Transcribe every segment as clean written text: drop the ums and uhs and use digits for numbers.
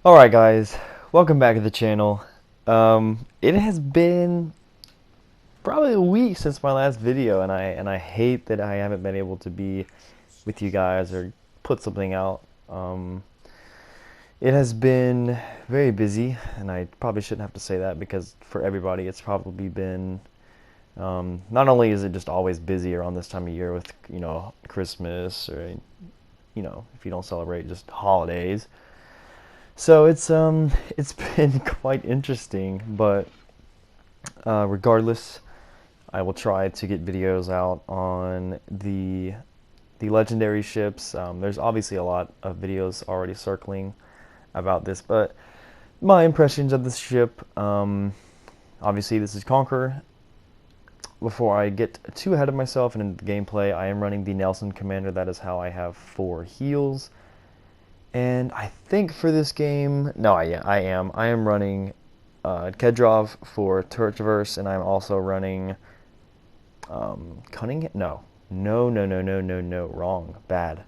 Alright guys, welcome back to the channel. It has been probably a week since my last video, and I hate that I haven't been able to be with you guys or put something out. It has been very busy, and I probably shouldn't have to say that because for everybody it's probably been, not only is it just always busy around this time of year with, Christmas or, if you don't celebrate just holidays. So it's been quite interesting, but regardless, I will try to get videos out on the legendary ships. There's obviously a lot of videos already circling about this, but my impressions of this ship. Obviously, this is Conqueror. Before I get too ahead of myself and in the gameplay, I am running the Nelson Commander. That is how I have 4 heals. And I think for this game, no, I am. I am running Kedrov for turret traverse, and I'm also running Cunningham. No, wrong, bad.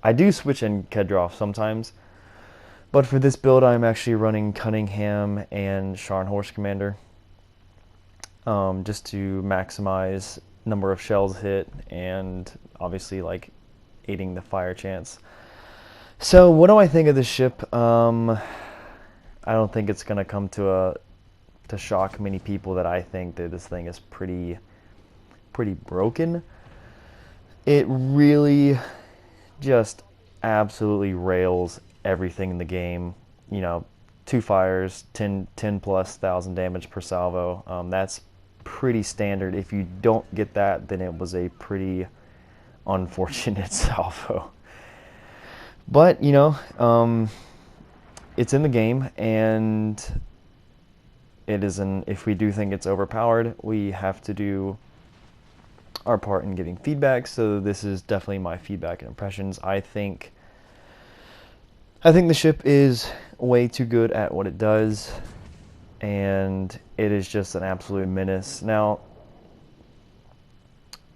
I do switch in Kedrov sometimes, but for this build, I'm actually running Cunningham and Scharnhorst Commander, just to maximize number of shells hit and obviously like aiding the fire chance. So what do I think of this ship? I don't think it's gonna come to shock many people that I think that this thing is pretty broken. It really just absolutely rails everything in the game. 2 fires, 10 plus thousand damage per salvo. That's pretty standard. If you don't get that, then it was a pretty unfortunate salvo. But it's in the game, and it isn't. If we do think it's overpowered, we have to do our part in giving feedback. So this is definitely my feedback and impressions. I think the ship is way too good at what it does, and it is just an absolute menace. Now,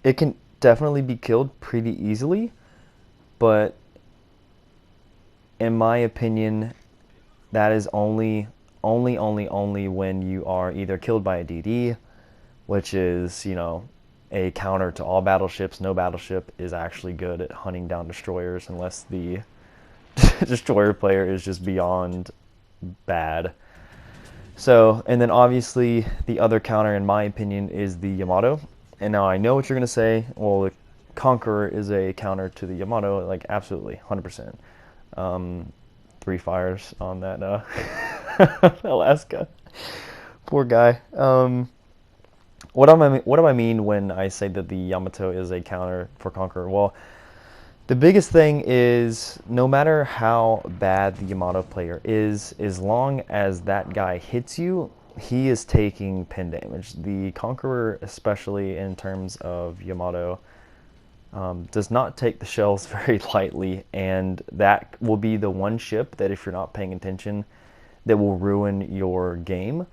it can definitely be killed pretty easily, but in my opinion, that is only when you are either killed by a DD, which is, a counter to all battleships. No battleship is actually good at hunting down destroyers unless the destroyer player is just beyond bad. So, and then obviously the other counter, in my opinion, is the Yamato. And now I know what you're going to say. Well, the Conqueror is a counter to the Yamato. Like, absolutely, 100%. 3 fires on that Alaska. Poor guy. What do I mean when I say that the Yamato is a counter for Conqueror? Well, the biggest thing is no matter how bad the Yamato player is, as long as that guy hits you, he is taking pin damage. The Conqueror, especially in terms of Yamato, does not take the shells very lightly, and that will be the one ship that, if you're not paying attention, that will ruin your game.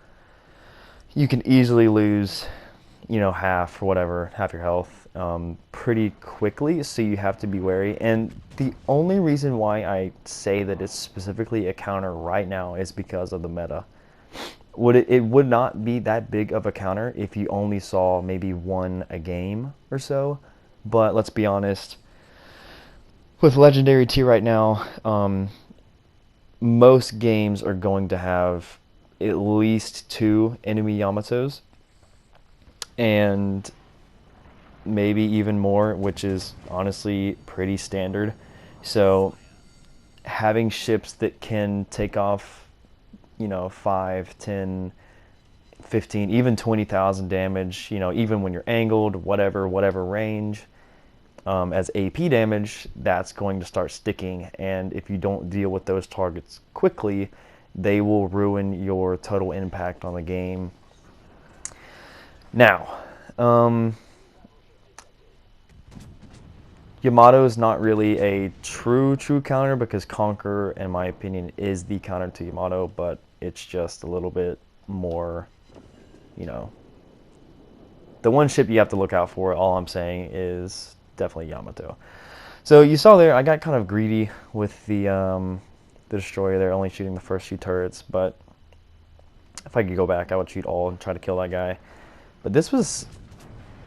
You can easily lose, half your health pretty quickly, so you have to be wary. And the only reason why I say that it's specifically a counter right now is because of the meta. It would not be that big of a counter if you only saw maybe one a game or so. But let's be honest, with Legendary T right now, most games are going to have at least 2 enemy Yamatos, and maybe even more, which is honestly pretty standard. So having ships that can take off, 5, 10, 15, even 20,000 damage, even when you're angled, whatever range, as AP damage, that's going to start sticking. And if you don't deal with those targets quickly, they will ruin your total impact on the game. Now, Yamato is not really a true counter, because Conqueror, in my opinion, is the counter to Yamato, but it's just a little bit more, the one ship you have to look out for, all I'm saying, is definitely Yamato. So you saw there, I got kind of greedy with the the destroyer there, only shooting the first few turrets. But if I could go back, I would shoot all and try to kill that guy. But this was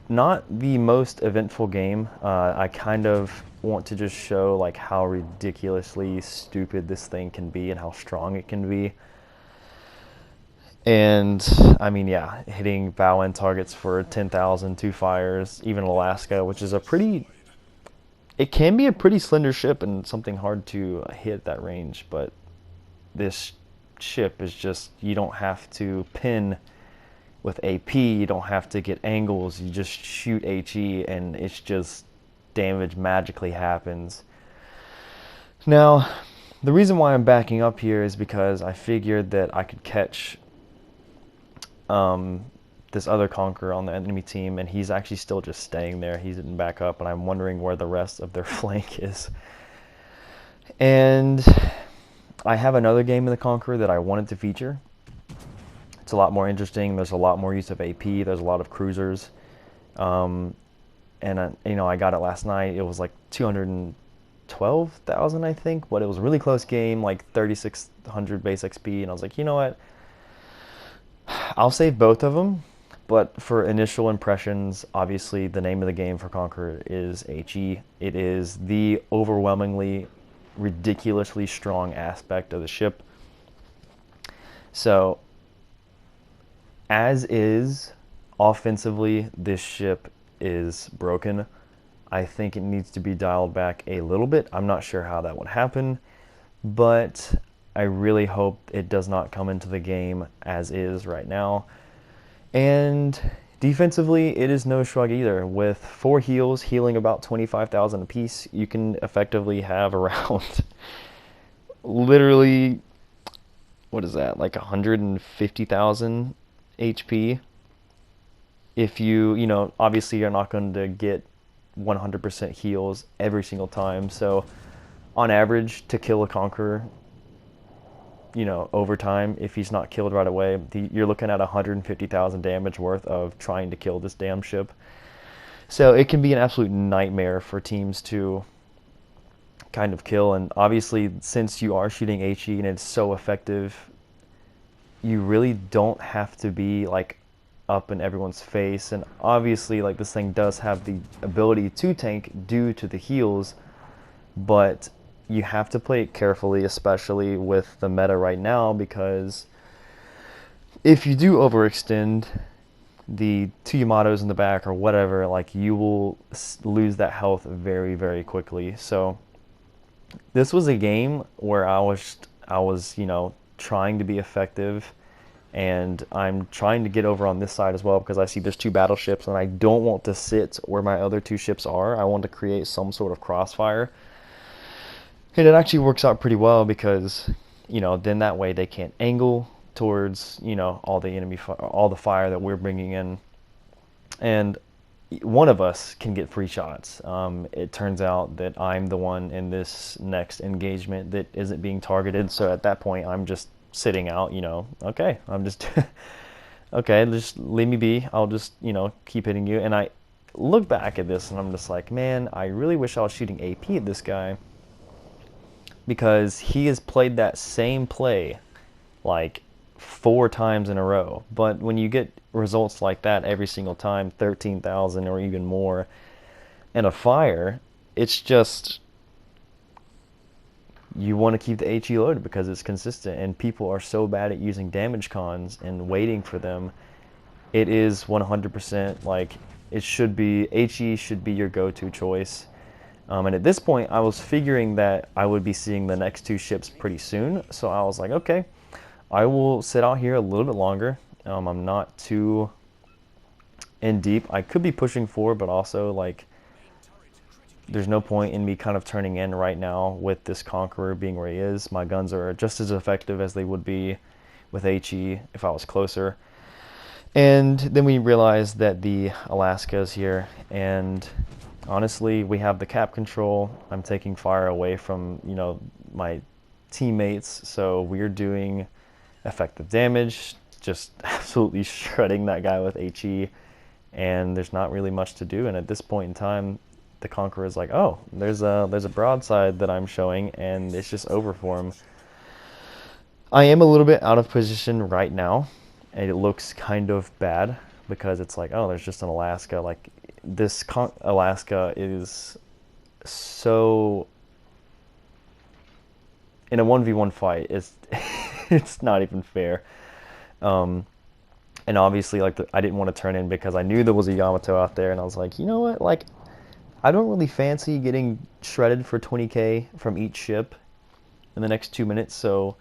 not the most eventful game. I kind of want to just show like how ridiculously stupid this thing can be and how strong it can be. And I mean, yeah, hitting bow end targets for 10,000, 2 fires, even Alaska, which is a pretty, it can be a pretty slender ship and something hard to hit at that range. But this ship is just, you don't have to pin with AP, you don't have to get angles, you just shoot HE and it's just damage magically happens. Now, the reason why I'm backing up here is because I figured that I could catch this other Conqueror on the enemy team, and he's actually still just staying there. He didn't back up, and I'm wondering where the rest of their flank is. And I have another game in the Conqueror that I wanted to feature. It's a lot more interesting. There's a lot more use of AP. There's a lot of cruisers. And I got it last night. It was like 212,000, I think, but it was a really close game, like 3,600 base XP. And I was like, you know what? I'll save both of them. But for initial impressions, obviously the name of the game for Conqueror is HE. It is the overwhelmingly, ridiculously strong aspect of the ship. So, as is, offensively, this ship is broken. I think it needs to be dialed back a little bit. I'm not sure how that would happen, but I really hope it does not come into the game as is right now. And defensively, it is no shrug either. With 4 heals, healing about 25,000 apiece, you can effectively have around literally, what is that, like 150,000 HP. If you obviously you're not going to get 100% heals every single time. So on average, to kill a Conqueror, over time, if he's not killed right away, you're looking at 150,000 damage worth of trying to kill this damn ship. So it can be an absolute nightmare for teams to kind of kill. And obviously, since you are shooting HE and it's so effective, you really don't have to be like up in everyone's face. And obviously, like, this thing does have the ability to tank due to the heals, but you have to play it carefully, especially with the meta right now, because if you do overextend the 2 Yamatos in the back or whatever, like, you will lose that health very, very quickly. So this was a game where I was trying to be effective, and I'm trying to get over on this side as well, because I see there's 2 battleships and I don't want to sit where my other 2 ships are. I want to create some sort of crossfire. And it actually works out pretty well, because then that way they can't angle towards all the enemy all the fire that we're bringing in, and one of us can get free shots. It turns out that I'm the one in this next engagement that isn't being targeted, so at that point I'm just sitting out. Okay, I'm just okay, just leave me be. I'll just keep hitting you. And I look back at this and I'm just like, man, I really wish I was shooting AP at this guy, because he has played that same play like 4 times in a row. But when you get results like that every single time, 13,000 or even more, and a fire, it's just, you want to keep the HE loaded because it's consistent, and people are so bad at using damage cons and waiting for them. It is 100% like, it should be, HE should be your go-to choice. And at this point, I was figuring that I would be seeing the next 2 ships pretty soon. So I was like, okay, I will sit out here a little bit longer. I'm not too in deep. I could be pushing forward, but also, like, there's no point in me kind of turning in right now with this Conqueror being where he is. My guns are just as effective as they would be with HE if I was closer. And then we realized that the Alaska is here, and honestly, we have the cap control. I'm taking fire away from, my teammates, so we're doing effective damage, just absolutely shredding that guy with HE, and there's not really much to do. And at this point in time, the Conqueror is like, oh, there's a broadside that I'm showing, and it's just over for him. I am a little bit out of position right now, and it looks kind of bad because it's like, oh, there's just an Alaska. Like this Alaska is so in a 1v1 fight. It's it's not even fair. Um, and obviously, like I didn't want to turn in because I knew there was a Yamato out there, and I was like, you know what, like I don't really fancy getting shredded for 20k from each ship in the next 2 minutes, so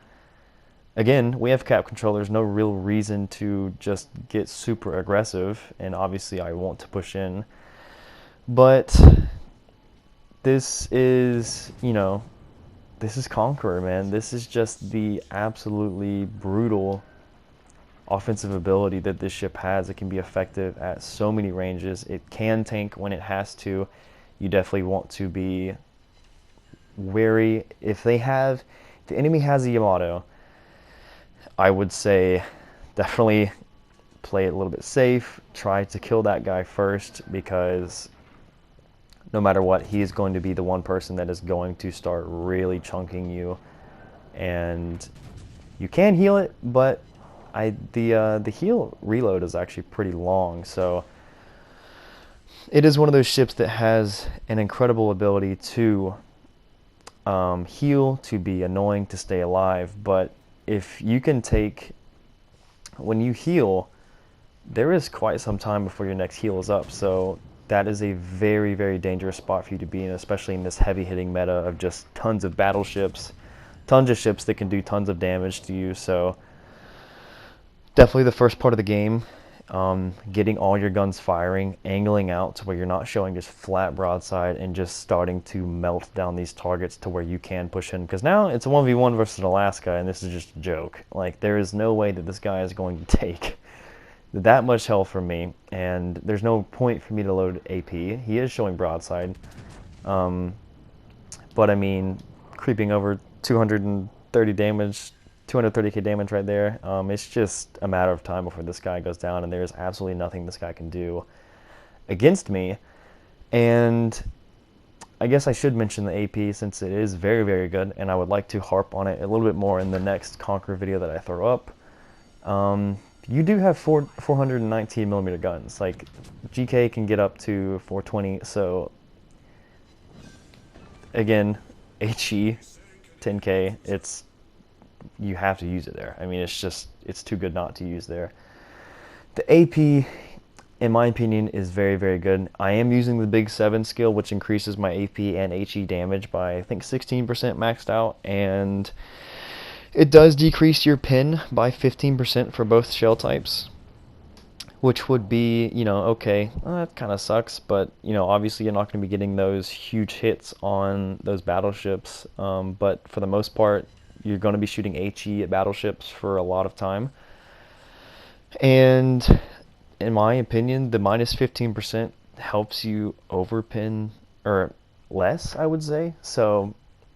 again, we have cap control. There's no real reason to just get super aggressive, and obviously I want to push in. But this is, this is Conqueror, man. This is just the absolutely brutal offensive ability that this ship has. It can be effective at so many ranges. It can tank when it has to. You definitely want to be wary. If the enemy has a Yamato, I would say definitely play it a little bit safe. Try to kill that guy first, because no matter what, he is going to be the one person that is going to start really chunking you. And you can heal it, but the heal reload is actually pretty long, so it is one of those ships that has an incredible ability to heal, to be annoying, to stay alive. But if you can take, when you heal, there is quite some time before your next heal is up, so that is a very, very dangerous spot for you to be in, especially in this heavy-hitting meta of just tons of battleships, tons of ships that can do tons of damage to you. So definitely the first part of the game, getting all your guns firing, angling out to where you're not showing just flat broadside, and just starting to melt down these targets to where you can push in. Because now it's a 1v1 versus an Alaska, and this is just a joke. Like, there is no way that this guy is going to take that much health from me, and there's no point for me to load AP. He is showing broadside, but I mean, creeping over 230 damage, 230k damage right there. It's just a matter of time before this guy goes down, and there's absolutely nothing this guy can do against me. And I guess I should mention the AP, since it is very, very good, and I would like to harp on it a little bit more in the next Conqueror video that I throw up. You do have 419 millimeter guns. Like, GK can get up to 420, so again, HE 10k, you have to use it there. I mean, it's too good not to use there. The AP, in my opinion, is very, very good. I am using the Big 7 skill, which increases my AP and HE damage by, I think, 16% maxed out, and it does decrease your pin by 15% for both shell types, which would be, okay, that kind of sucks, but, obviously you're not going to be getting those huge hits on those battleships, but for the most part, you're going to be shooting HE at battleships for a lot of time. And in my opinion, the minus 15% helps you overpin, or less, I would say. So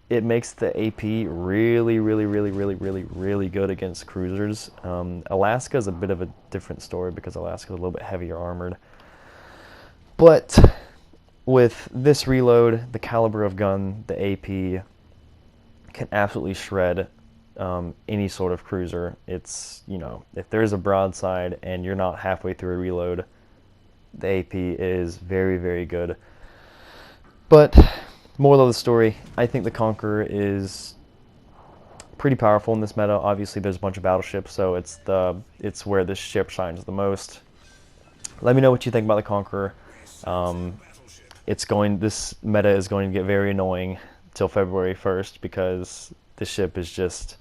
it makes the AP really, really, really, really, really, really good against cruisers. Alaska is a bit of a different story because Alaska is a little bit heavier armored. But with this reload, the caliber of gun, the AP can absolutely shred any sort of cruiser. It's, if there's a broadside and you're not halfway through a reload, the AP is very, very good. But moral of the story, I think the Conqueror is pretty powerful in this meta. Obviously, there's a bunch of battleships, so it's where this ship shines the most. Let me know what you think about the Conqueror. This meta is going to get very annoying till February 1st, because this ship is just,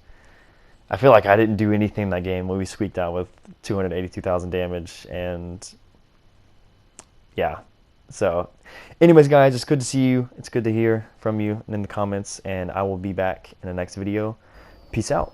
I feel like I didn't do anything in that game when we squeaked out with 282,000 damage, and yeah. So anyways, guys, it's good to see you. It's good to hear from you in the comments, and I will be back in the next video. Peace out.